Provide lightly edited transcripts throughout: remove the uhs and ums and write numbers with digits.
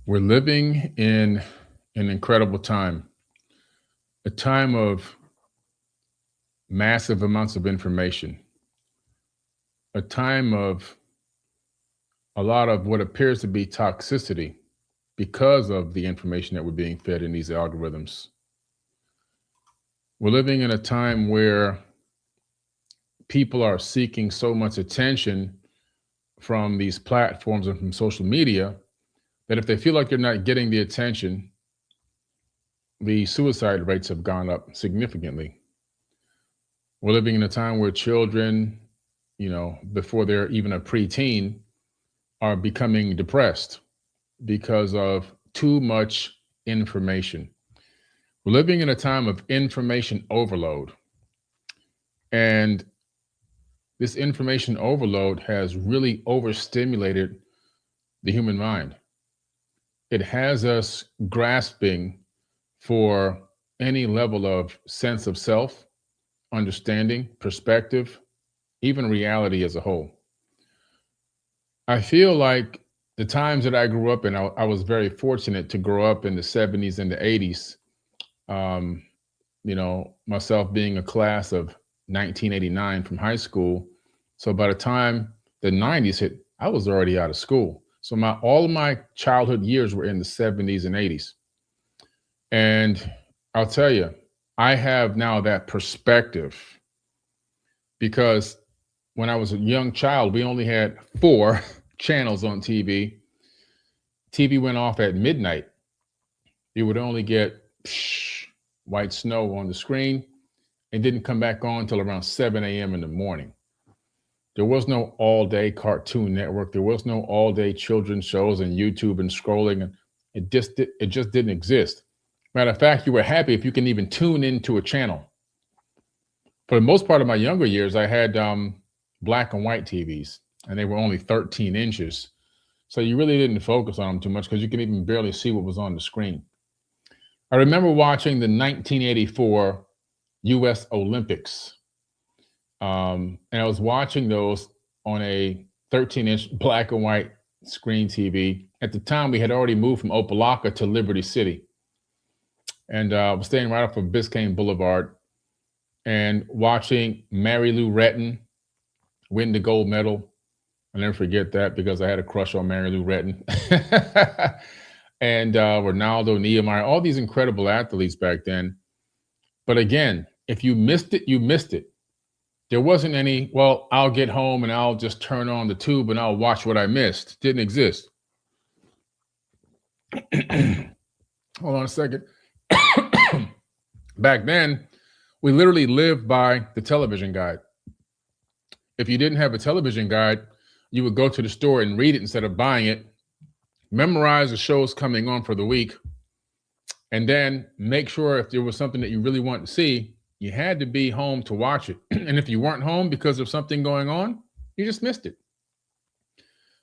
We're living in an incredible time, a time of massive amounts of information, a time of a lot of what appears to be toxicity because of the information that we're being fed in these algorithms. We're living in a time where people are seeking so much attention from these platforms and from social media that if they feel like they're not getting the attention, the suicide rates have gone up significantly. We're living in a time where children, before they're even a preteen, are becoming depressed because of too much information. We're living in a time of information overload. And this information overload has really overstimulated the human mind. It has us grasping for any level of sense of self, understanding, perspective, even reality as a whole. I feel like the times that I grew up in, I was very fortunate to grow up in the 70s and the 80s. Um, myself being a class of 1989 from high school. So by the time the 90s hit, I was already out of school. So all of my childhood years were in the 70s and 80s. And I'll tell you, I have now that perspective because when I was a young child, we only had four channels on TV. TV went off at midnight. You would only get white snow on the screen. It didn't come back on until around 7 a.m. in the morning. There was no all-day Cartoon Network. There was no all-day children's shows and YouTube and scrolling. And it just didn't exist. Matter of fact, you were happy if you can even tune into a channel. For the most part of my younger years, I had black and white TVs, and they were only 13 inches. So you really didn't focus on them too much because you could even barely see what was on the screen. I remember watching the 1984 US Olympics. And I was watching those on a 13-inch black and white screen TV. At the time, we had already moved from Opelika to Liberty City. And I was staying right off of Biscayne Boulevard and watching Mary Lou Retton win the gold medal. I'll never forget that because I had a crush on Mary Lou Retton. And Ronaldo, Niemeyer, all these incredible athletes back then. But again, if you missed it, you missed it. There wasn't any, well, I'll get home and I'll just turn on the tube and I'll watch what I missed. Didn't exist. Hold on a second. Back then, we literally lived by the television guide. If you didn't have a television guide, you would go to the store and read it instead of buying it, memorize the shows coming on for the week, and then make sure if there was something that you really wanted to see, you had to be home to watch it. And if you weren't home because of something going on, you just missed it.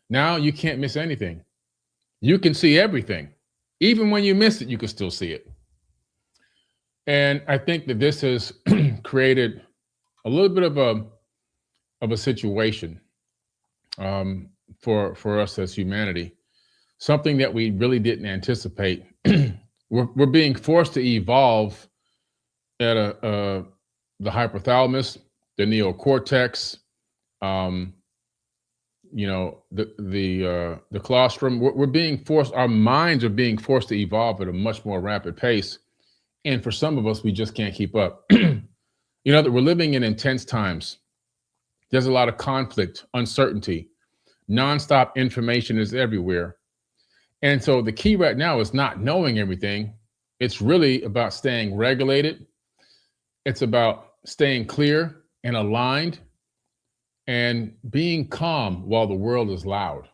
Now you can't miss anything. You can see everything. Even when you miss it, you can still see it. And I think that this has created a little bit of a situation for us as humanity, something that we really didn't anticipate. We're being forced to evolve at the hypothalamus, the neocortex, the colostrum. We're being forced. Our minds are being forced to evolve at a much more rapid pace, and for some of us, we just can't keep up. That we're living in intense times. There's a lot of conflict, uncertainty, nonstop information is everywhere. And so the key right now is not knowing everything. It's really about staying regulated. It's about staying clear and aligned and being calm while the world is loud.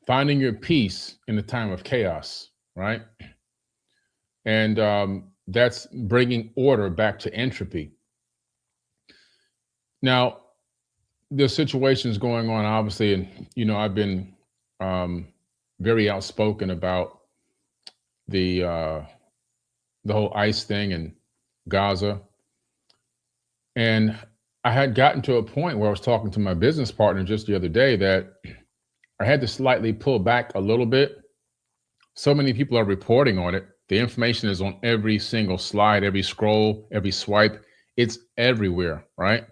Finding your peace in the time of chaos, right? And that's bringing order back to entropy. Now, there's situations going on, obviously, and I've been very outspoken about the whole ICE thing in Gaza, and I had gotten to a point where I was talking to my business partner just the other day that I had to slightly pull back a little bit So many people are reporting on it. The information is on every single slide, every scroll, every swipe. It's everywhere, right?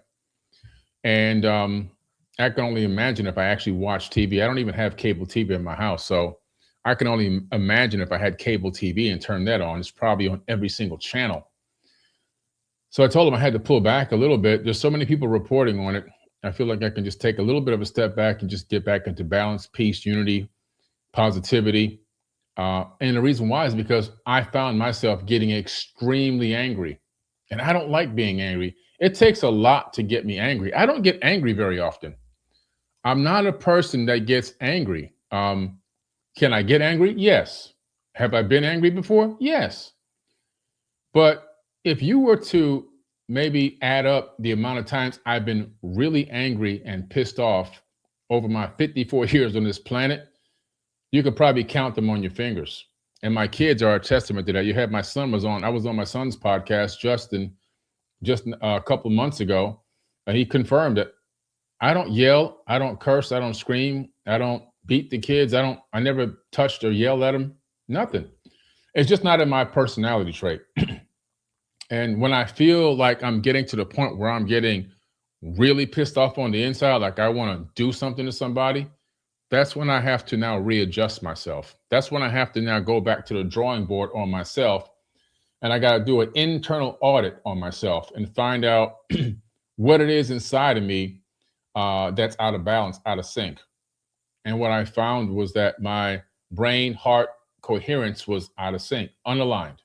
And I can only imagine if I actually watch TV. I don't even have cable TV in my house. So I can only imagine if I had cable TV and turned that on, it's probably on every single channel. So I told him I had to pull back a little bit. There's so many people reporting on it. I feel like I can just take a little bit of a step back and just get back into balance, peace, unity, positivity. And the reason why is because I found myself getting extremely angry. And I don't like being angry. It takes a lot to get me angry. I don't get angry very often. I'm not a person that gets angry. Can I get angry? Yes. Have I been angry before? Yes. But if you were to maybe add up the amount of times I've been really angry and pissed off over my 54 years on this planet, you could probably count them on your fingers. And my kids are a testament to that. You had my son I was on my son's podcast, Justin, just a couple of months ago, and he confirmed that I don't yell, I don't curse, I don't scream, I don't beat the kids, I never touched or yelled at them, nothing. It's just not in my personality trait. And when I feel like I'm getting to the point where I'm getting really pissed off on the inside, like I want to do something to somebody, that's when I have to now readjust myself. That's when I have to now go back to the drawing board on myself. And I got to do an internal audit on myself and find out what it is inside of me that's out of balance, out of sync. And what I found was that my brain heart coherence was out of sync, unaligned.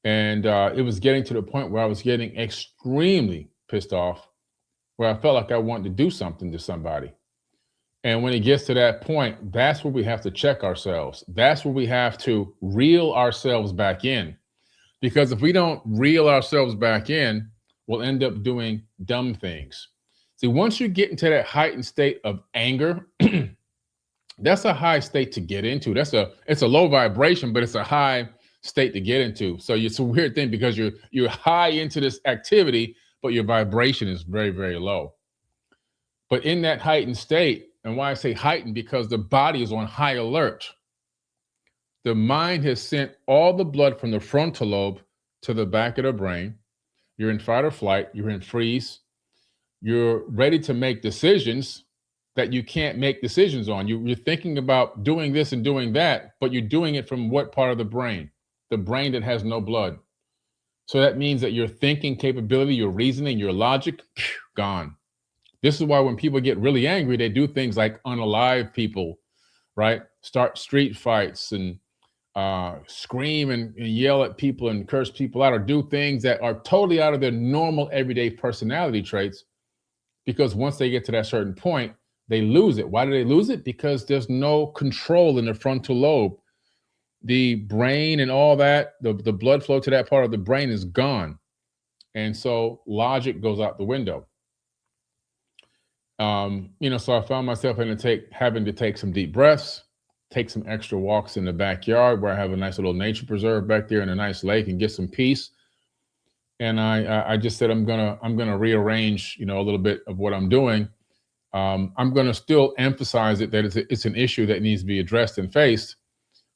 And it was getting to the point where I was getting extremely pissed off, where I felt like I wanted to do something to somebody. And when it gets to that point, that's where we have to check ourselves. That's where we have to reel ourselves back in. Because if we don't reel ourselves back in, we'll end up doing dumb things. See, once you get into that heightened state of anger, that's a high state to get into. It's a low vibration, but it's a high state to get into. So it's a weird thing because you're high into this activity, but your vibration is very, very low. But in that heightened state, and why I say heightened, because the body is on high alert. The mind has sent all the blood from the frontal lobe to the back of the brain. You're in fight or flight, you're in freeze, you're ready to make decisions that you can't make decisions on. You're thinking about doing this and doing that, but you're doing it from what part of the brain? The brain that has no blood. So that means that your thinking capability, your reasoning, your logic, gone. This is why when people get really angry, they do things like unalive people, right? Start street fights and scream and yell at people and curse people out, or do things that are totally out of their normal everyday personality traits. Because once they get to that certain point, they lose it. Why do they lose it? Because there's no control in the frontal lobe. The brain and all that, the blood flow to that part of the brain is gone. And so logic goes out the window. So I found myself having to take some deep breaths, take some extra walks in the backyard where I have a nice little nature preserve back there and a nice lake, and get some peace. And I just said I'm gonna rearrange, a little bit of what I'm doing. I'm gonna still emphasize it that it's an issue that needs to be addressed and faced.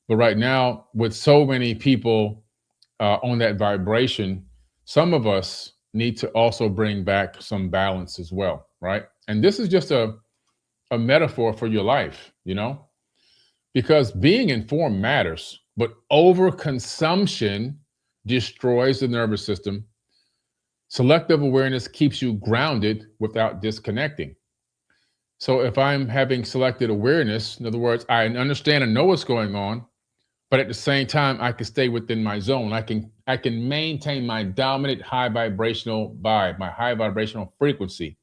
But right now, with so many people on that vibration, some of us need to also bring back some balance as well, right? And this is just a metaphor for your life, because being informed matters, but overconsumption destroys the nervous system. Selective awareness keeps you grounded without disconnecting. So if I'm having selected awareness, in other words, I understand and know what's going on, but at the same time, I can stay within my zone. I can maintain my dominant high vibrational vibe, my high vibrational frequency.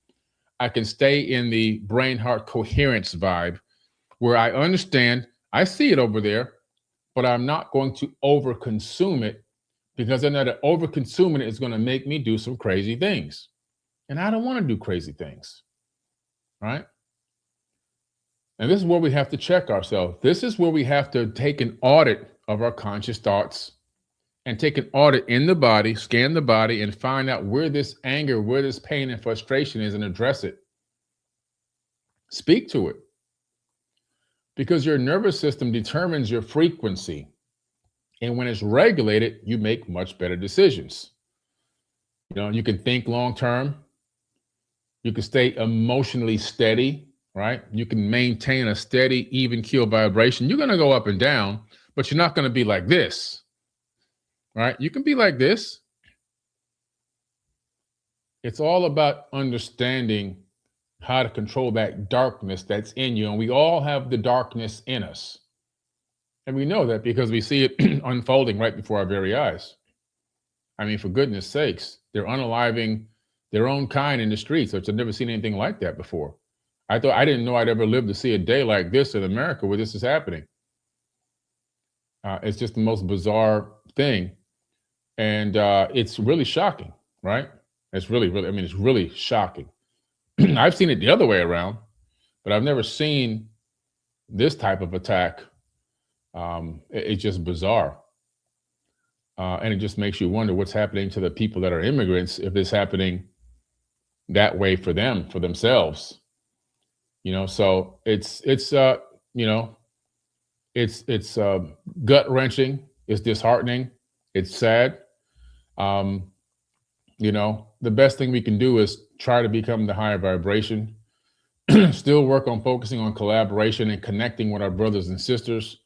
I can stay in the brain heart coherence vibe where I understand, I see it over there, but I'm not going to overconsume it, because I know that overconsuming it is going to make me do some crazy things. And I don't want to do crazy things, right? And this is where we have to check ourselves. This is where we have to take an audit of our conscious thoughts and take an audit in the body, scan the body, and find out where this anger, where this pain and frustration is, and address it. Speak to it. because your nervous system determines your frequency. And when it's regulated, you make much better decisions. You can think long term, you can stay emotionally steady, right? You can maintain a steady, even keel vibration. You're going to go up and down, but you're not going to be like this, right? You can be like this. It's all about understanding how to control that darkness that's in you. And we all have the darkness in us. And we know that because we see it unfolding right before our very eyes. I mean, for goodness sakes, they're unaliving their own kind in the streets, which I've never seen anything like that before. I didn't know I'd ever live to see a day like this in America where this is happening. It's just the most bizarre thing. And it's really shocking, right? It's really, really, it's really shocking. I've seen it the other way around, but I've never seen this type of attack. It's just bizarre. And it just makes you wonder what's happening to the people that are immigrants if it's happening that way for them, for themselves. So it's gut wrenching. It's disheartening. It's sad. The best thing we can do is try to become the higher vibration, still work on focusing on collaboration and connecting with our brothers and sisters.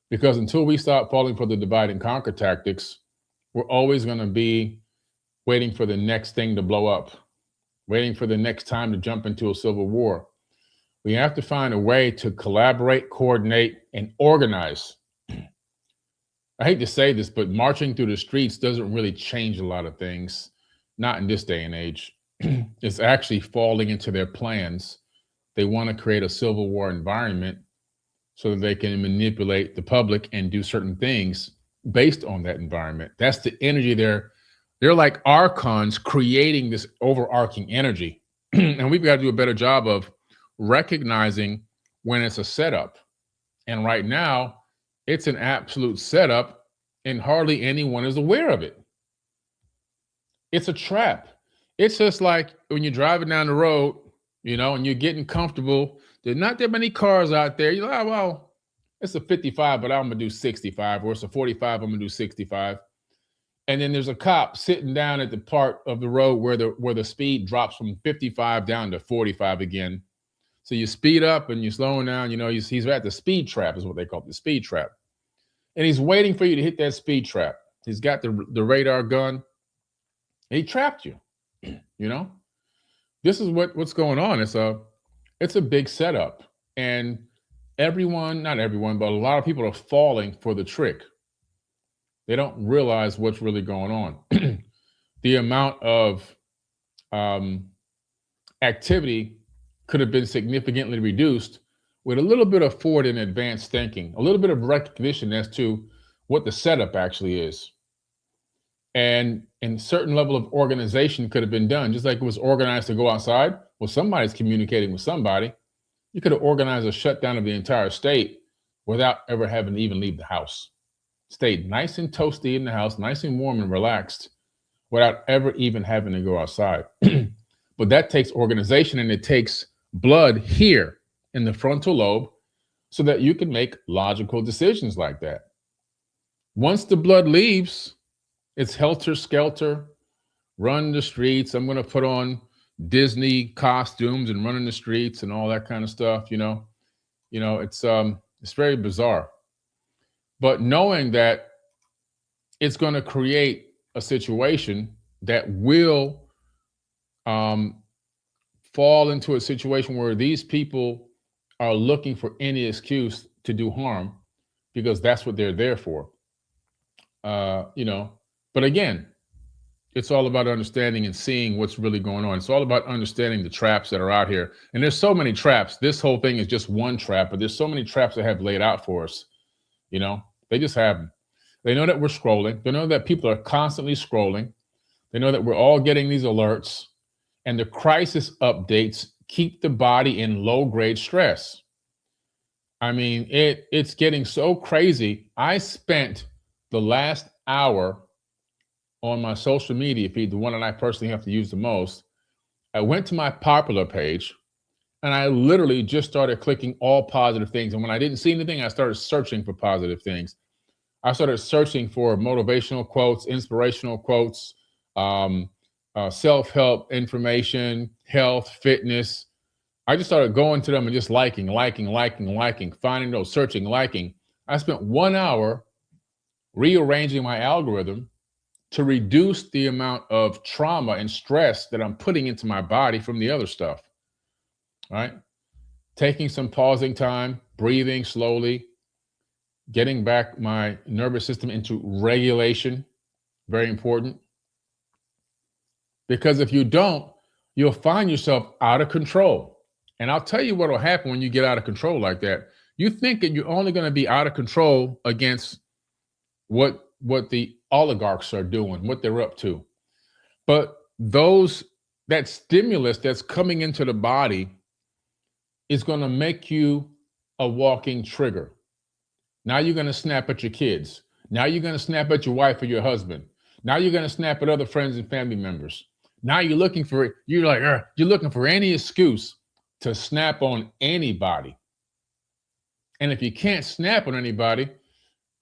Because until we stop falling for the divide and conquer tactics, we're always going to be waiting for the next thing to blow up, waiting for the next time to jump into a civil war. We have to find a way to collaborate, coordinate, and organize. I hate to say this, but marching through the streets doesn't really change a lot of things, not in this day and age. It's actually falling into their plans. They want to create a civil war environment so that they can manipulate the public and do certain things based on that environment. That's the energy they're like archons creating this overarching energy. And we've got to do a better job of recognizing when it's a setup. And right now, it's an absolute setup and hardly anyone is aware of it. It's a trap. It's just like when you're driving down the road, and you're getting comfortable. There's not that many cars out there. You're like, oh, well, it's a 55, but I'm going to do 65. Or it's a 45, I'm going to do 65. And then there's a cop sitting down at the part of the road where the speed drops from 55 down to 45 again. So you speed up and you're slowing down. He's at the speed trap is what they call it, the speed trap. And he's waiting for you to hit that speed trap. He's got the radar gun. He trapped you, This is what's going on. It's a big setup, and not everyone, but a lot of people are falling for the trick. They don't realize what's really going on. The amount of activity could have been significantly reduced with a little bit of forward and advanced thinking, a little bit of recognition as to what the setup actually is. And a certain level of organization could have been done, just like it was organized to go outside. Well, somebody's communicating with somebody. You could have organized a shutdown of the entire state without ever having to even leave the house. Stayed nice and toasty in the house, nice and warm and relaxed, without ever even having to go outside. But that takes organization, and it takes blood here in the frontal lobe so that you can make logical decisions like that. Once the blood leaves, it's helter-skelter, run the streets. I'm going to put on Disney costumes and run in the streets and all that kind of stuff, It's very bizarre. But knowing that it's going to create a situation that will fall into a situation where these people are looking for any excuse to do harm because that's what they're there for, But again, it's all about understanding and seeing what's really going on. It's all about understanding the traps that are out here. And there's so many traps. This whole thing is just one trap, but there's so many traps that have laid out for us. They just have them. They know that we're scrolling. They know that people are constantly scrolling. They know that we're all getting these alerts, and the crisis updates keep the body in low-grade stress. It's getting so crazy. I spent the last hour on my social media feed, the one that I personally have to use the most. I went to my popular page And I literally just started clicking all positive things. And when I didn't see anything, I started searching for positive things. I started searching for motivational quotes, inspirational quotes, um, self-help information, health, fitness. I just started going to them and just liking, finding those, searching, liking. I spent 1 hour rearranging my algorithm to reduce the amount of trauma and stress that I'm putting into my body from the other stuff. Right? Taking some pausing time, breathing slowly, getting back my nervous system into regulation, very important. Because if you don't, you'll find yourself out of control. And I'll tell you what will happen when you get out of control like that. You think that you're only going to be out of control against what the oligarchs are doing, what they're up to. But that stimulus that's coming into the body is going to make you a walking trigger. Now you're going to snap at your kids. Now you're going to snap at your wife or your husband. Now you're going to snap at other friends and family members. Now you're looking for any excuse to snap on anybody. And if you can't snap on anybody,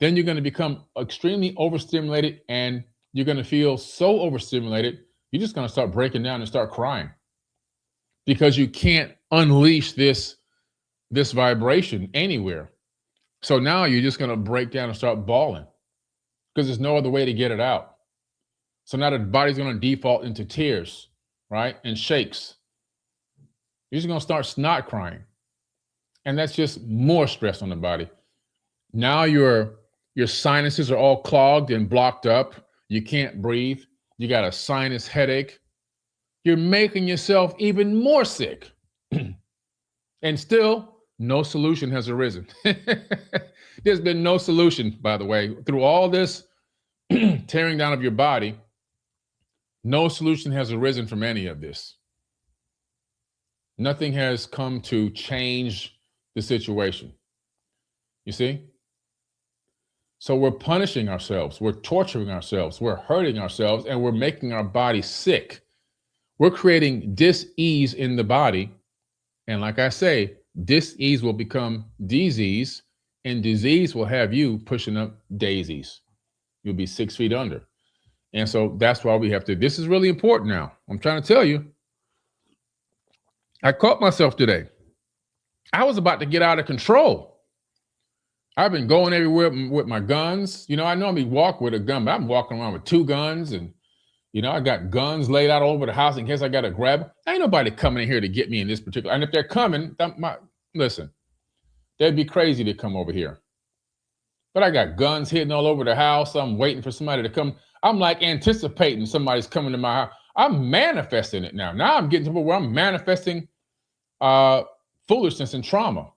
then you're going to become extremely overstimulated, and you're going to feel so overstimulated, you're just going to start breaking down and start crying because you can't unleash this vibration anywhere. So now you're just going to break down and start bawling because there's no other way to get it out. So now the body's going to default into tears, right? And shakes. You're just going to start snot crying. And that's just more stress on the body. Now your sinuses are all clogged and blocked up. You can't breathe. You got a sinus headache. You're making yourself even more sick. And still, no solution has arisen. There's been no solution, by the way, through all this tearing down of your body. No solution has arisen from any of this. Nothing has come to change the situation. You see? So we're punishing ourselves, we're torturing ourselves, we're hurting ourselves, and we're making our body sick. We're creating dis-ease in the body. And like I say, dis-ease will become disease, and disease will have you pushing up daisies. You'll be 6 feet under. And so that's why we have to, this is really important now. I'm trying to tell you. I caught myself today. I was about to get out of control. I've been going everywhere with my guns. You know, I normally walk with a gun, but I'm walking around with 2 guns, and, you know, I got guns laid out all over the house in case I got to grab them. Ain't nobody coming in here to get me in this particular, and if they're coming, listen, they'd be crazy to come over here. But I got guns hidden all over the house. I'm waiting for somebody to come. I'm like anticipating somebody's coming to my house. I'm manifesting it now. Now I'm getting to where I'm manifesting foolishness and trauma.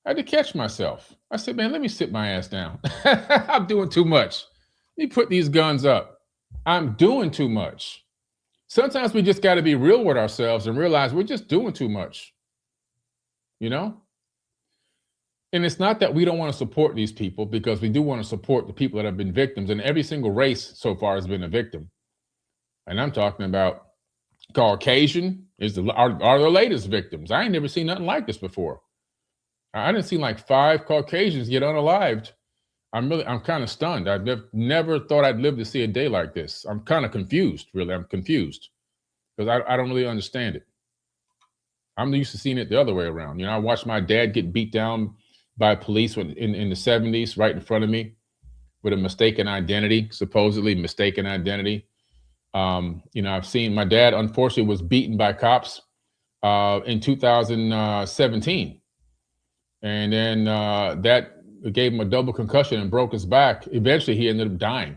I had to catch myself. I said, man, let me sit my ass down. I'm doing too much. Let me put these guns up. I'm doing too much. Sometimes we just got to be real with ourselves and realize we're just doing too much. You know? And it's not that we don't want to support these people, because we do want to support the people that have been victims. And every single race so far has been a victim. And I'm talking about Caucasian are the latest victims. I ain't never seen nothing like this before. I didn't see like 5 Caucasians get unalived. I'm kind of stunned. I've never thought I'd live to see a day like this. I'm kind of confused, really. I'm confused because I don't really understand it. I'm used to seeing it the other way around. You know, I watched my dad get beat down by police in the 70s right in front of me with a mistaken identity, supposedly mistaken identity. You know, I've seen my dad, unfortunately, was beaten by cops in 2017. And then that gave him a double concussion and broke his back. Eventually, he ended up dying.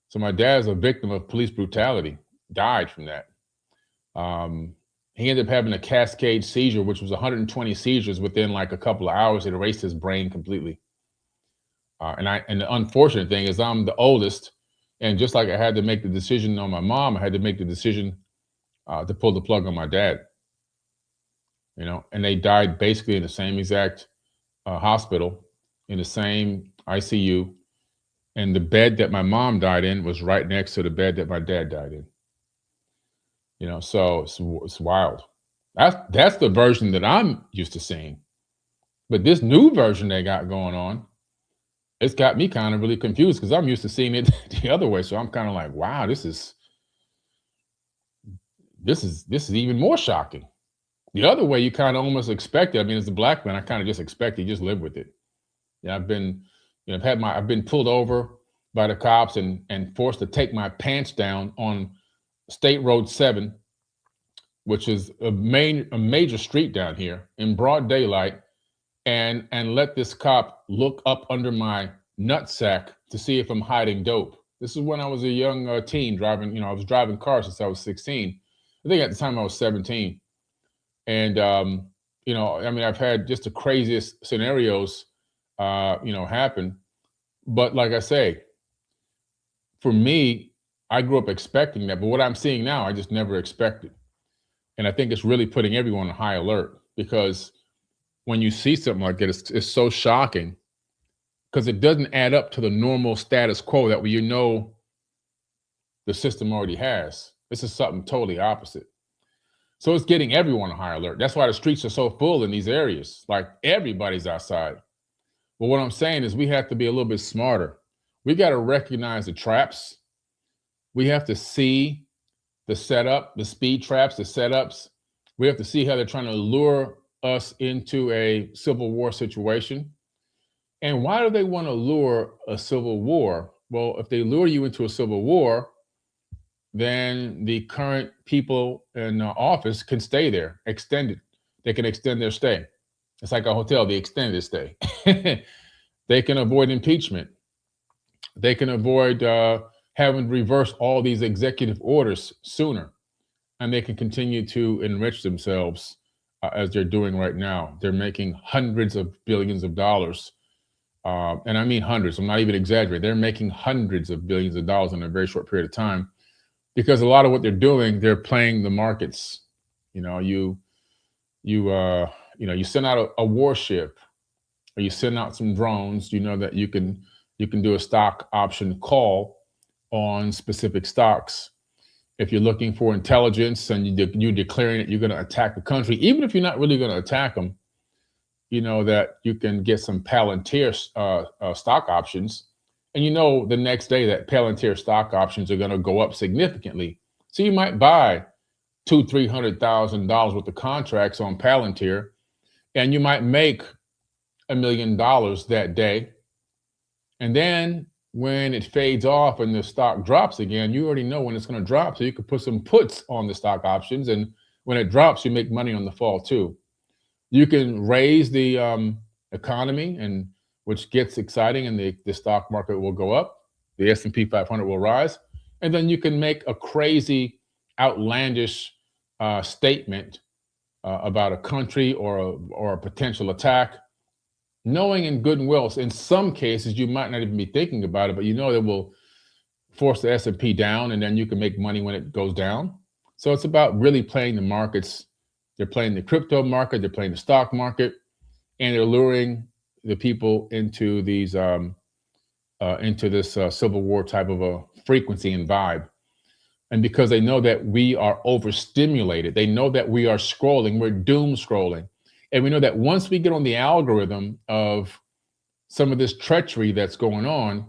So my dad is a victim of police brutality, died from that. He ended up having a cascade seizure, which was 120 seizures within like a couple of hours. It erased his brain completely. And the unfortunate thing is I'm the oldest. And just like I had to make the decision on my mom, I had to make the decision to pull the plug on my dad. You know, and they died basically in the same exact hospital, in the same ICU. And the bed that my mom died in was right next to the bed that my dad died in. You know, so it's wild. That's the version that I'm used to seeing. But this new version they got going on, it's got me kind of really confused because I'm used to seeing it the other way. So I'm kind of like, wow, this is even more shocking. The other way you kind of almost expect it. I mean, as a black man, I kind of just expect it, just live with it. Yeah, I've been pulled over by the cops and forced to take my pants down on State Road 7, which is a major street down here in broad daylight, and let this cop look up under my nutsack to see if I'm hiding dope. This is when I was a young teen driving. I was driving cars since I was 16. I think at the time I was 17, and I mean, I've had just the craziest scenarios, happen. But like I say, for me, I grew up expecting that. But what I'm seeing now, I just never expected. And I think it's really putting everyone on high alert because when you see something like that, it's so shocking because it doesn't add up to the normal status quo that the system already has. This is something totally opposite. So it's getting everyone on high alert. That's why the streets are so full in these areas. Like everybody's outside. But what I'm saying is we have to be a little bit smarter. We got to recognize the traps. We have to see the setup, the speed traps, the setups. We have to see how they're trying to lure us into a civil war situation. And why do they want to lure a civil war? Well, if they lure you into a civil war, then the current people in office can stay there, extended. They can extend their stay. It's like a hotel, the extended stay. They can avoid impeachment. They can avoid having to reverse all these executive orders sooner. And they can continue to enrich themselves as they're doing right now. They're making hundreds of billions of dollars. And I mean hundreds, I'm not even exaggerating. They're making hundreds of billions of dollars in a very short period of time because a lot of what they're doing, they're playing the markets. You send out a warship or you send out some drones, that you can do a stock option call on specific stocks. If you're looking for intelligence and you're declaring that you're going to attack the country, even if you're not really going to attack them, that you can get some Palantir stock options. And the next day that Palantir stock options are going to go up significantly. So you might buy $200,000-$300,000 worth of contracts on Palantir, and you might make $1 million that day. And then when it fades off and the stock drops again, you already know when it's going to drop. So you could put some puts on the stock options. And when it drops, you make money on the fall too. You can raise the economy, and which gets exciting, and the stock market will go up. The S&P 500 will rise. And then you can make a crazy, outlandish statement about a country or a potential attack, knowing in good and well, in some cases, you might not even be thinking about it, but it will force the S&P down, and then you can make money when it goes down. So it's about really playing the markets. They're playing the crypto market, they're playing the stock market, and they're luring the people into these into this civil war type of a frequency and vibe. And because they know that we are overstimulated, they know that we are scrolling, we're doom scrolling. And we know that once we get on the algorithm of some of this treachery that's going on,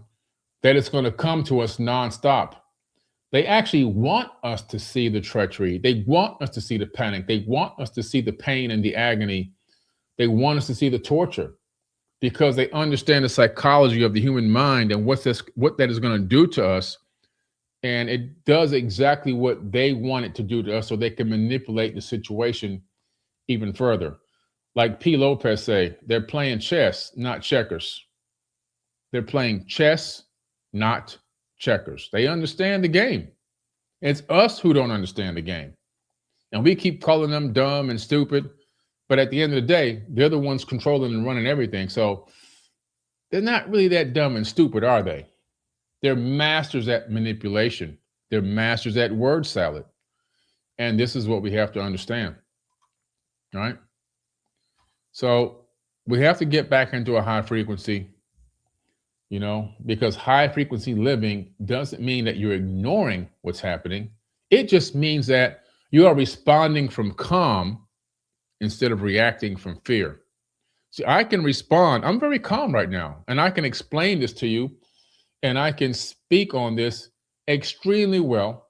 that it's going to come to us nonstop. They actually want us to see the treachery. They want us to see the panic. They want us to see the pain and the agony. They want us to see the torture because they understand the psychology of the human mind and what that is going to do to us. And it does exactly what they want it to do to us so they can manipulate the situation even further. Like P. Lopez say, they're playing chess, not checkers. They're playing chess, not checkers. They understand the game. It's us who don't understand the game. And we keep calling them dumb and stupid. But at the end of the day, they're the ones controlling and running everything. So they're not really that dumb and stupid, are they? They're masters at manipulation. They're masters at word salad. And this is what we have to understand. All right? So we have to get back into a high frequency, because high frequency living doesn't mean that you're ignoring what's happening. It just means that you are responding from calm instead of reacting from fear. See, I can respond. I'm very calm right now, and I can explain this to you, and I can speak on this extremely well,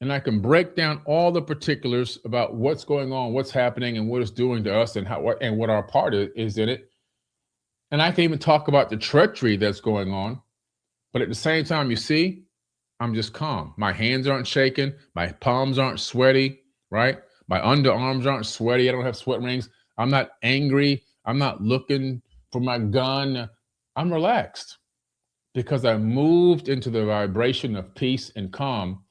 and I can break down all the particulars about what's going on, what's happening, and what it's doing to us, and what our part is in it. And I can even talk about the treachery that's going on. But at the same time, you see, I'm just calm. My hands aren't shaking. My palms aren't sweaty, right? My underarms aren't sweaty. I don't have sweat rings. I'm not angry. I'm not looking for my gun. I'm relaxed because I moved into the vibration of peace and calm.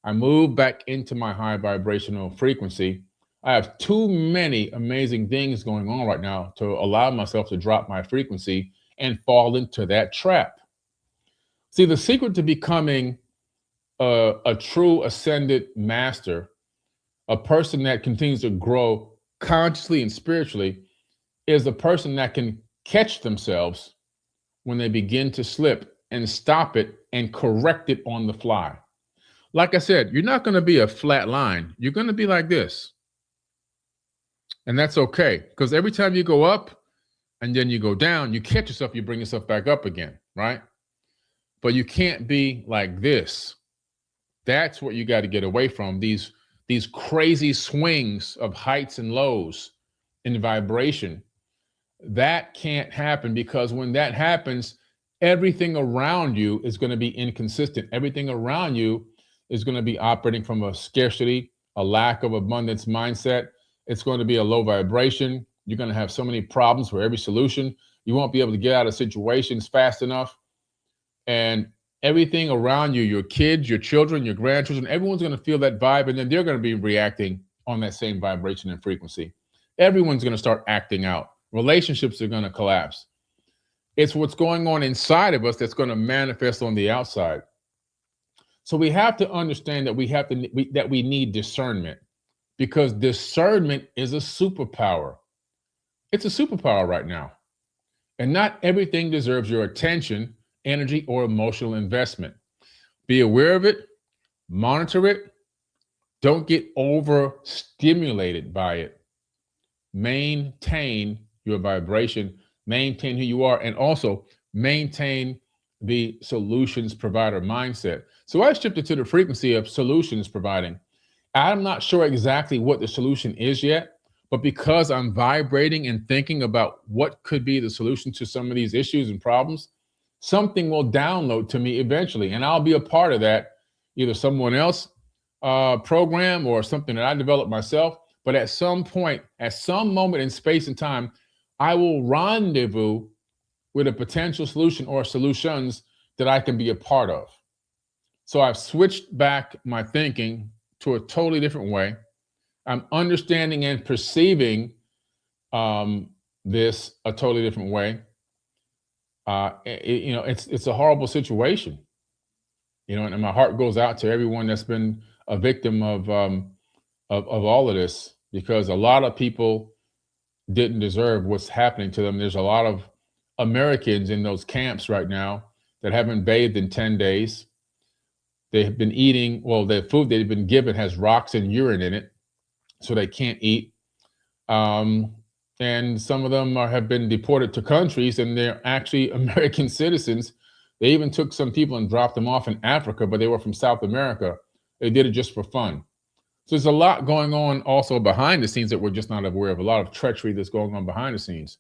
I moved back into my high vibrational frequency. I have too many amazing things going on right now to allow myself to drop my frequency and fall into that trap. See, the secret to becoming a true ascended master, a person that continues to grow consciously and spiritually, is a person that can catch themselves when they begin to slip and stop it and correct it on the fly. Like I said, you're not going to be a flat line. You're going to be like this. And that's okay, because every time you go up and then you go down, you catch yourself, you bring yourself back up again, right? But you can't be like this. That's what you got to get away from, these crazy swings of heights and lows in vibration. That can't happen, because when that happens, everything around you is going to be inconsistent. Everything around you is going to be operating from a scarcity, a lack of abundance mindset. It's going to be a low vibration. You're going to have so many problems for every solution. You won't be able to get out of situations fast enough. And everything around you, your kids, your children, your grandchildren, everyone's going to feel that vibe, and then they're going to be reacting on that same vibration and frequency. Everyone's going to start acting out. Relationships are going to collapse. It's what's going on inside of us that's going to manifest on the outside. So we have to understand that we need discernment, because discernment is a superpower. It's a superpower right now. And not everything deserves your attention, energy, or emotional investment. Be aware of it, monitor it. Don't get overstimulated by it. Maintain your vibration, maintain who you are, and also maintain the solutions provider mindset. So I shifted to the frequency of solutions providing. I'm not sure exactly what the solution is yet, but because I'm vibrating and thinking about what could be the solution to some of these issues and problems, something will download to me eventually, and I'll be a part of that, either someone else program or something that I developed myself. But at some point, at some moment in space and time, I will rendezvous with a potential solution or solutions that I can be a part of. So I've switched back my thinking to a totally different way. I'm understanding and perceiving this a totally different way. It's a horrible situation, and my heart goes out to everyone that's been a victim of all of this, because a lot of people didn't deserve what's happening to them. There's a lot of Americans in those camps right now that haven't bathed in 10 days. They have been eating, well, the food they've been given has rocks and urine in it, so they can't eat. And some of them have been deported to countries, and they're actually American citizens. They even took some people and dropped them off in Africa, but they were from South America. They did it just for fun. So there's a lot going on also behind the scenes that we're just not aware of, a lot of treachery that's going on behind the scenes.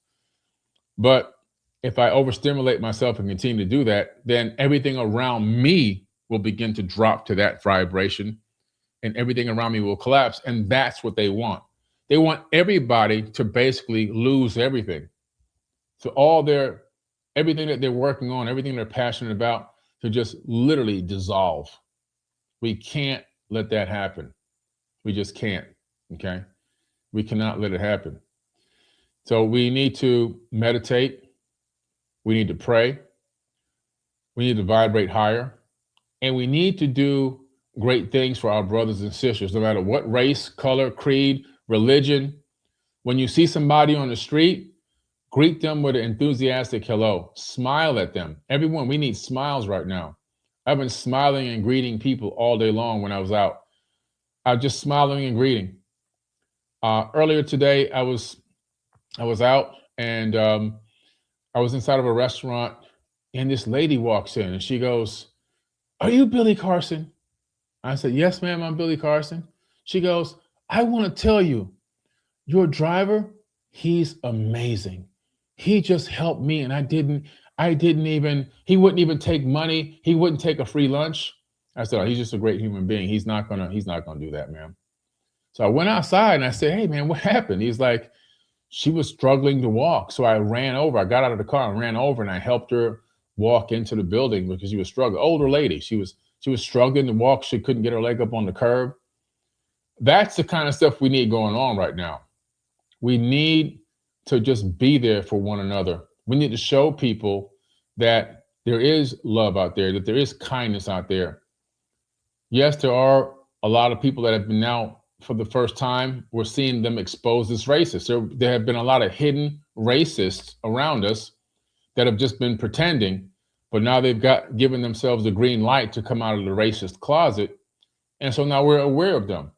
But if I overstimulate myself and continue to do that, then everything around me will begin to drop to that vibration, and everything around me will collapse. And that's what they want. They want everybody to basically lose everything. So everything that they're working on, everything they're passionate about, to just literally dissolve. We can't let that happen. We just can't, okay? We cannot let it happen. So we need to meditate. We need to pray. We need to vibrate higher. And we need to do great things for our brothers and sisters, no matter what race, color, creed, religion. When you see somebody on the street, greet them with an enthusiastic hello. Smile at them. Everyone, we need smiles right now. I've been smiling and greeting people all day long when I was out. I'm just smiling and greeting. Earlier today, I was out and I was inside of a restaurant, and this lady walks in and she goes, "Are you Billy Carson?" I said, "Yes, ma'am, I'm Billy Carson." She goes, "I want to tell you, your driver, he's amazing. He just helped me, and I didn't even, he wouldn't even take money. He wouldn't take a free lunch." I said, "Oh, he's just a great human being. He's not gonna do that, ma'am." So I went outside and I said, "Hey, man, what happened?" He's like, "She was struggling to walk." So I ran over. I got out of the car and ran over and I helped her walk into the building because she was struggling. Older lady. She was struggling to walk. She couldn't get her leg up on the curb. That's the kind of stuff we need going on right now. We need to just be there for one another. We need to show people that there is love out there, that there is kindness out there. Yes, there are a lot of people that have been now, for the first time, we're seeing them exposed as racist. There have been a lot of hidden racists around us that have just been pretending, but now they've got given themselves the green light to come out of the racist closet. And so now we're aware of them.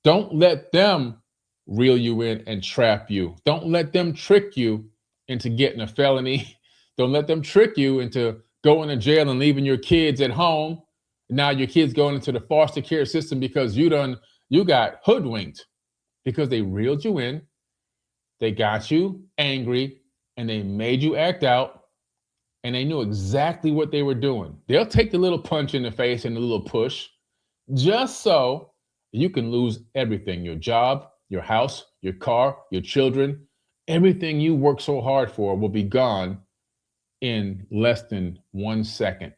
Don't let them reel you in and trap you. Don't let them trick you into getting a felony. Don't let them trick you into going to jail and leaving your kids at home. Now your kids going into the foster care system because you got hoodwinked because they reeled you in, they got you angry, and they made you act out, and they knew exactly what they were doing. They'll take the little punch in the face and the little push just so you can lose everything: your job, your house, your car, your children. Everything you worked so hard for will be gone in less than 1 second.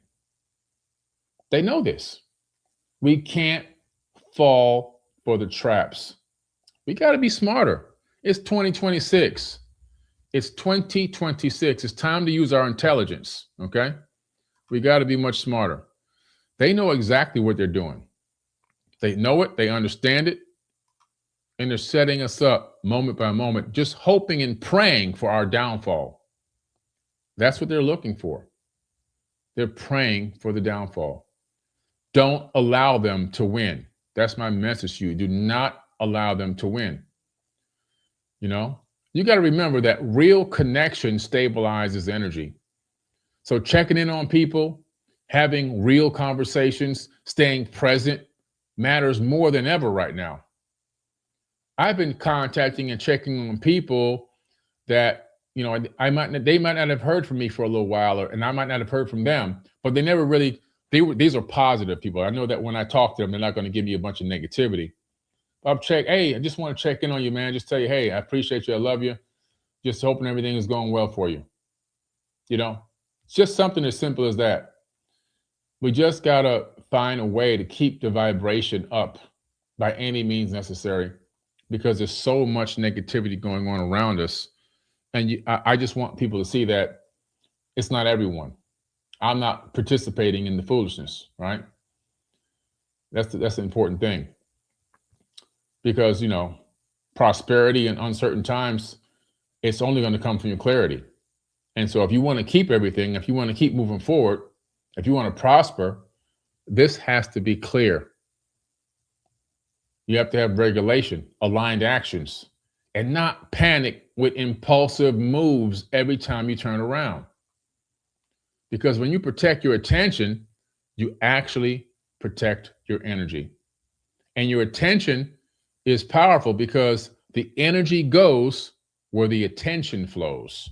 They know this. We can't fall for the traps. We got to be smarter. It's 2026. It's 2026. It's time to use our intelligence, okay? We got to be much smarter. They know exactly what they're doing. They know it, they understand it, and they're setting us up moment by moment, just hoping and praying for our downfall. That's what they're looking for. They're praying for the downfall. Don't allow them to win. That's my message to you. Do not allow them to win. You know, you got to remember that real connection stabilizes energy. So checking in on people, having real conversations, staying present matters more than ever right now. I've been contacting and checking on people that, they might not have heard from me for a little while, and I might not have heard from them, but they never really, these are positive people. I know that when I talk to them, they're not going to give me a bunch of negativity. Hey, I just want to check in on you, man. Just tell you, hey, I appreciate you. I love you. Just hoping everything is going well for you. It's just something as simple as that. We just got to find a way to keep the vibration up by any means necessary, because there's so much negativity going on around us. And I just want people to see that it's not everyone. I'm not participating in the foolishness, right? That's the important thing. Because, prosperity in uncertain times, it's only going to come from your clarity. And so if you want to keep everything, if you want to keep moving forward, if you want to prosper, this has to be clear. You have to have regulation, aligned actions, and not panic with impulsive moves every time you turn around. Because when you protect your attention, you actually protect your energy. And your attention is powerful because the energy goes where the attention flows.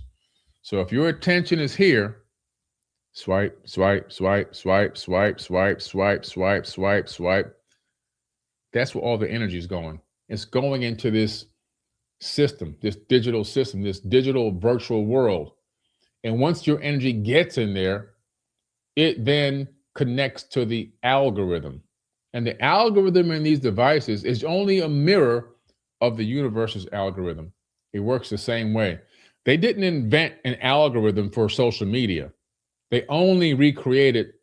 So if your attention is here, swipe, swipe, swipe, swipe, swipe, swipe, swipe, swipe, swipe, swipe. That's where all the energy is going. It's going into this system, this digital system, this digital virtual world. And once your energy gets in there, it then connects to the algorithm. And the algorithm in these devices is only a mirror of the universe's algorithm. It works the same way. They didn't invent an algorithm for social media. They only recreated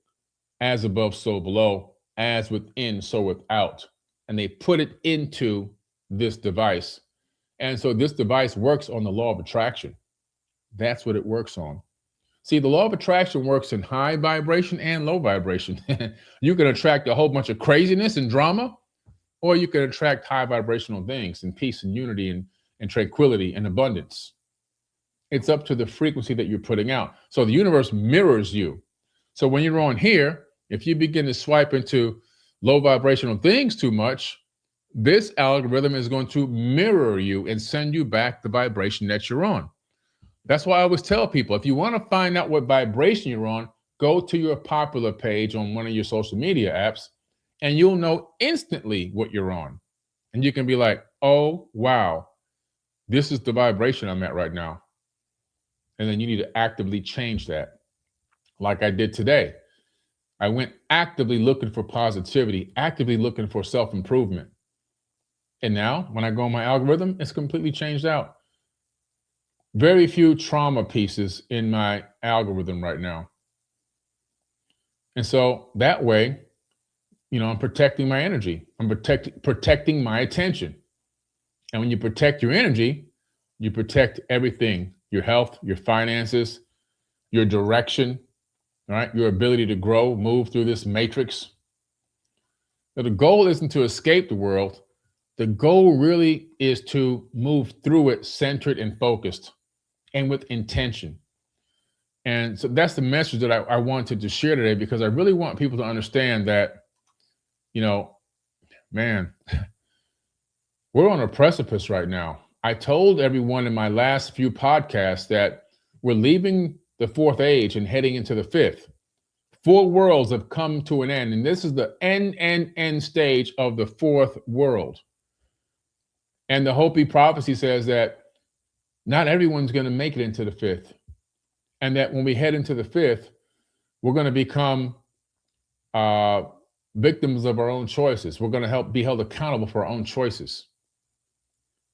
as above, so below, as within, so without. And they put it into this device. And so this device works on the law of attraction. That's what it works on. See, the law of attraction works in high vibration and low vibration. You can attract a whole bunch of craziness and drama, or you can attract high vibrational things and peace and unity and tranquility and abundance. It's up to the frequency that you're putting out. So the universe mirrors you. So when you're on here, if you begin to swipe into low vibrational things too much, this algorithm is going to mirror you and send you back the vibration that you're on. That's why I always tell people, if you want to find out what vibration you're on, go to your popular page on one of your social media apps, and you'll know instantly what you're on. And you can be like, oh, wow, this is the vibration I'm at right now. And then you need to actively change that. Like I did today. I went actively looking for positivity, actively looking for self-improvement. And now when I go on my algorithm, it's completely changed out. Very few trauma pieces in my algorithm right now. And so that way, I'm protecting my energy. I'm protecting my attention. And when you protect your energy, you protect everything, your health, your finances, your direction, right? Your ability to grow, move through this matrix. Now, the goal isn't to escape the world. The goal really is to move through it centered and focused and with intention. And so that's the message that I wanted to share today, because I really want people to understand that, man, we're on a precipice right now. I told everyone in my last few podcasts that we're leaving the fourth age and heading into the fifth. 4 worlds have come to an end, and this is the end stage of the fourth world. And the Hopi prophecy says that not everyone's going to make it into the fifth, and that when we head into the fifth, we're going to become victims of our own choices. We're going to be held accountable for our own choices,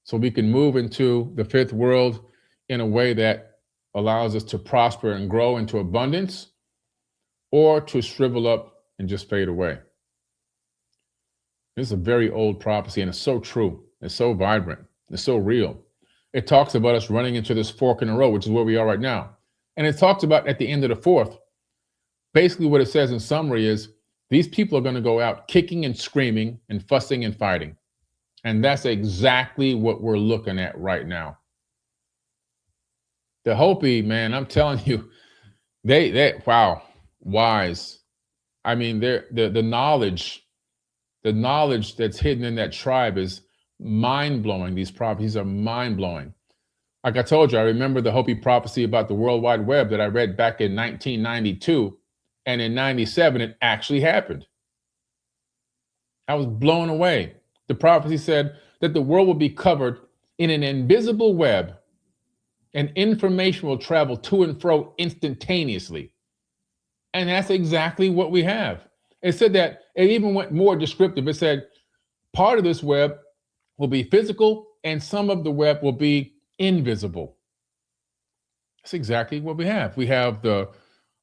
so we can move into the fifth world in a way that allows us to prosper and grow into abundance, or to shrivel up and just fade away. This is a very old prophecy, and it's so true. It's so vibrant. It's so real. It talks about us running into this fork in the road, which is where we are right now. And it talks about at the end of the fourth, basically what it says in summary is these people are going to go out kicking and screaming and fussing and fighting. And that's exactly what we're looking at right now. The Hopi, man, I'm telling you, they wow, wise. I mean, the knowledge that's hidden in that tribe is mind-blowing. These prophecies are mind-blowing. Like I told you, I remember the Hopi prophecy about the World Wide Web that I read back in 1992, and in 97 it actually happened. I was blown away. The prophecy said that the world will be covered in an invisible web, and information will travel to and fro instantaneously. And that's exactly what we have. It said that, it even went more descriptive. It said part of this web will be physical and some of the web will be invisible. That's exactly what we have. We have the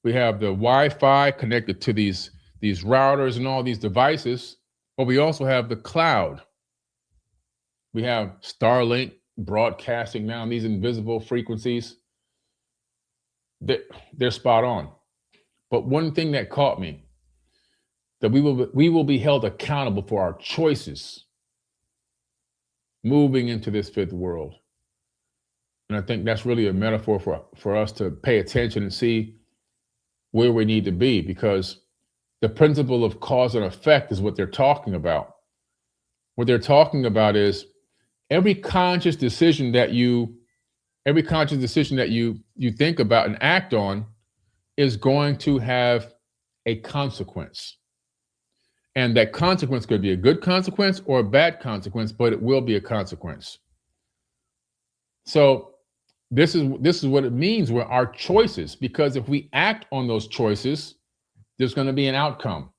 Wi-Fi connected to these routers and all these devices, but we also have the cloud. We have Starlink broadcasting now on these invisible frequencies. They're spot on. But one thing that caught me, that we will be held accountable for our choices moving into this fifth world. And I think that's really a metaphor for us to pay attention and see where we need to be, because the principle of cause and effect is what they're talking about. What they're talking about is every conscious decision that you think about and act on is going to have a consequence. And that consequence could be a good consequence or a bad consequence, but it will be a consequence. So this is what it means with our choices, because if we act on those choices, there's going to be an outcome.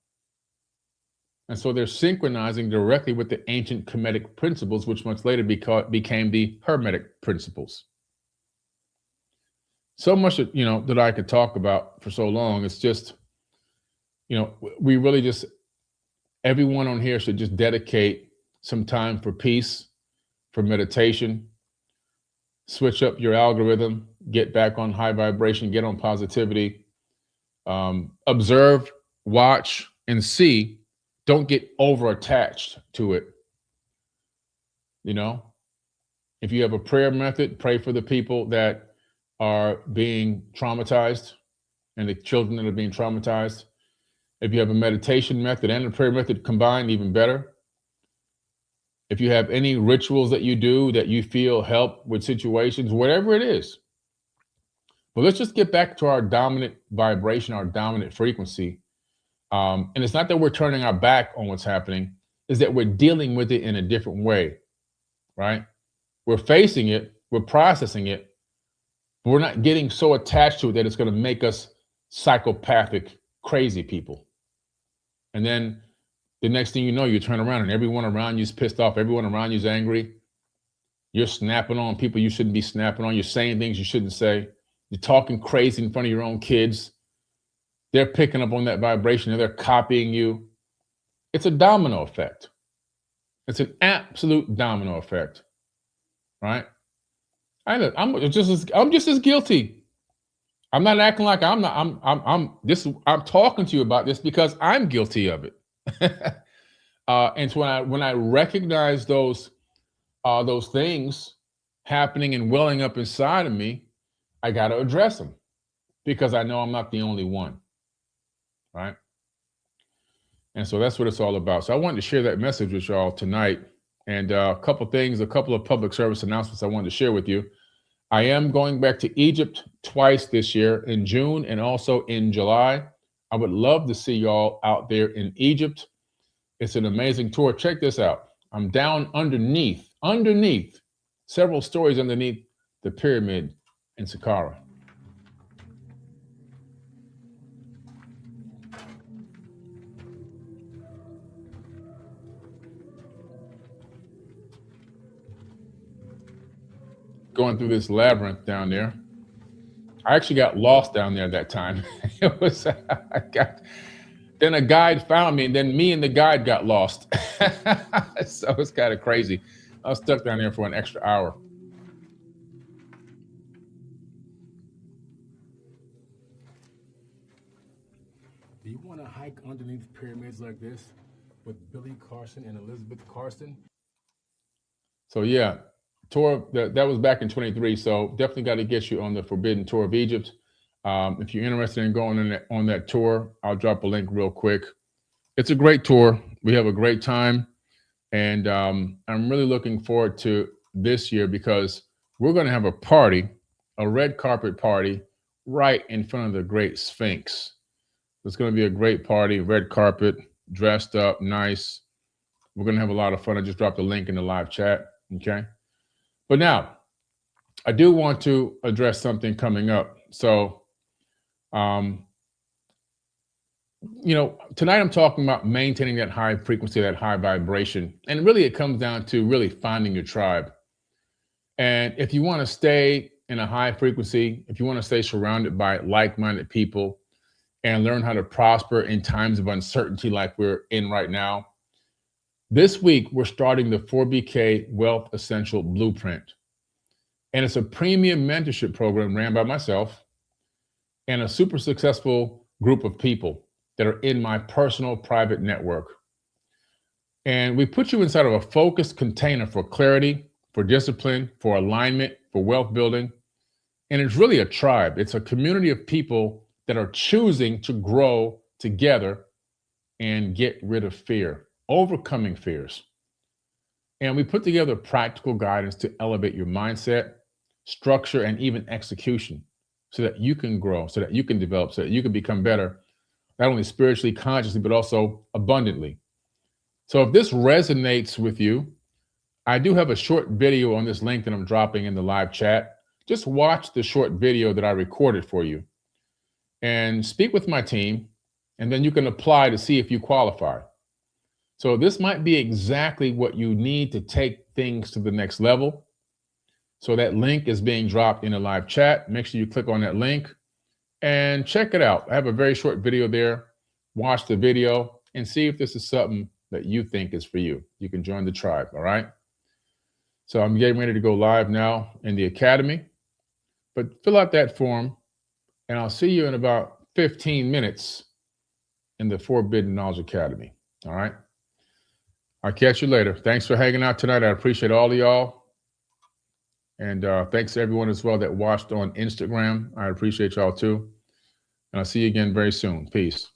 And so they're synchronizing directly with the ancient Kemetic principles, which much later became the Hermetic principles. So much that I could talk about for so long. It's just, we really just, everyone on here should just dedicate some time for peace, for meditation, switch up your algorithm, get back on high vibration, get on positivity, observe, watch, and see. Don't get over attached to it. You know, if you have a prayer method, pray for the people that are being traumatized and the children that are being traumatized. If you have a meditation method and a prayer method combined, even better. If you have any rituals that you do that you feel help with situations, whatever it is. But let's just get back to our dominant vibration, our dominant frequency. And it's not that we're turning our back on what's happening, is that we're dealing with it in a different way, right? We're facing it, we're processing it, but we're not getting so attached to it that it's going to make us psychopathic, crazy people. And then the next thing you know, you turn around and everyone around you is pissed off. Everyone around you is angry. You're snapping on people you shouldn't be snapping on. You're saying things you shouldn't say. You're talking crazy in front of your own kids. They're picking up on that vibration and they're copying you. It's a domino effect. It's an absolute domino effect, right? I'm just as guilty. I'm not acting like I'm not. I'm talking to you about this because I'm guilty of it. And so when I recognize those things happening and welling up inside of me, I got to address them because I know I'm not the only one, right? And so that's what it's all about. So I wanted to share that message with y'all tonight, and a couple of public service announcements I wanted to share with you. I am going back to Egypt twice this year, in June and also in July. I would love to see y'all out there in Egypt. It's an amazing tour. Check this out. I'm down underneath several stories underneath the pyramid in Saqqara. Going through this labyrinth down there. I actually got lost down there that time. Then a guide found me, and then me and the guide got lost. So it's kind of crazy. I was stuck down there for an extra hour. Do you want to hike underneath pyramids like this with Billy Carson and Elizabeth Carson? So yeah, tour that was back in 23. So definitely got to get you on the Forbidden Tour of Egypt. If you're interested in going on that tour, I'll drop a link real quick. It's a great tour. We have a great time. And I'm really looking forward to this year because we're going to have a party, a red carpet party, right in front of the Great Sphinx. It's going to be a great party, red carpet, dressed up, nice. We're going to have a lot of fun. I just dropped a link in the live chat. Okay. But now, I do want to address something coming up. So, tonight I'm talking about maintaining that high frequency, that high vibration. And really, it comes down to really finding your tribe. And if you want to stay in a high frequency, if you want to stay surrounded by like-minded people and learn how to prosper in times of uncertainty like we're in right now, this week we're starting the 4BK Wealth Essential Blueprint. And it's a premium mentorship program ran by myself and a super successful group of people that are in my personal private network. And we put you inside of a focused container for clarity, for discipline, for alignment, for wealth building. And it's really a tribe. It's a community of people that are choosing to grow together and get rid of fear, overcoming fears. And we put together practical guidance to elevate your mindset, structure, and even execution so that you can grow, so that you can develop, so that you can become better, not only spiritually, consciously, but also abundantly. So if this resonates with you, I do have a short video on this link that I'm dropping in the live chat. Just watch the short video that I recorded for you and speak with my team, and then you can apply to see if you qualify. So this might be exactly what you need to take things to the next level. So that link is being dropped in a live chat. Make sure you click on that link and check it out. I have a very short video there. Watch the video and see if this is something that you think is for you. You can join the tribe, all right? So I'm getting ready to go live now in the academy, but fill out that form and I'll see you in about 15 minutes in the Forbidden Knowledge Academy, all right? I'll catch you later. Thanks for hanging out tonight. I appreciate all of y'all. And thanks to everyone as well that watched on Instagram. I appreciate y'all too. And I'll see you again very soon. Peace.